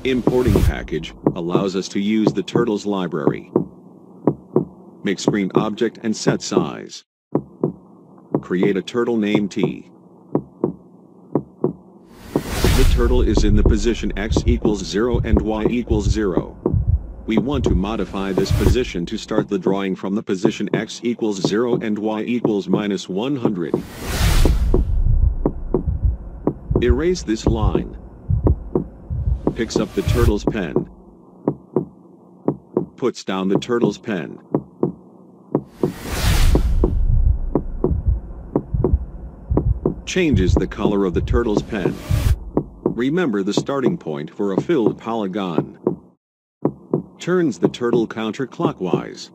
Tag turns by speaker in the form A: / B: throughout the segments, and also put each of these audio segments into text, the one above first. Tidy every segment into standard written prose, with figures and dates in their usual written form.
A: Importing package allows us to use the turtle's library. Make screen object and set size. Create a turtle name T. The turtle is in the position x equals 0 and y equals 0. We want to modify this position to start the drawing from the position x equals 0 and y equals minus 100. Erase this line. Picks up the turtle's pen. Puts down the turtle's pen. Changes the color of the turtle's pen. Remember the starting point for a filled polygon. Turns the turtle counterclockwise.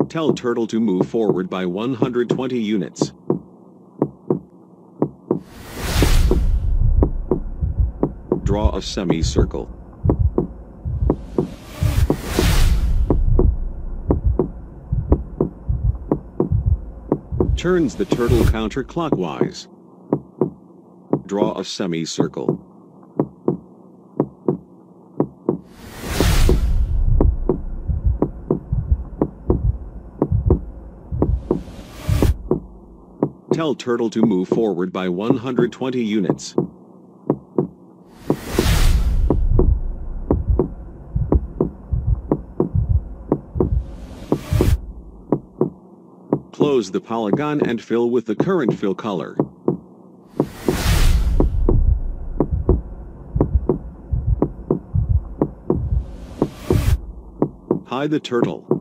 A: Tell turtle to move forward by 120 units. Draw a semicircle. Turns the turtle counterclockwise. Draw a semicircle. Tell turtle to move forward by 120 units. Close the polygon and fill with the current fill color. Hide the turtle.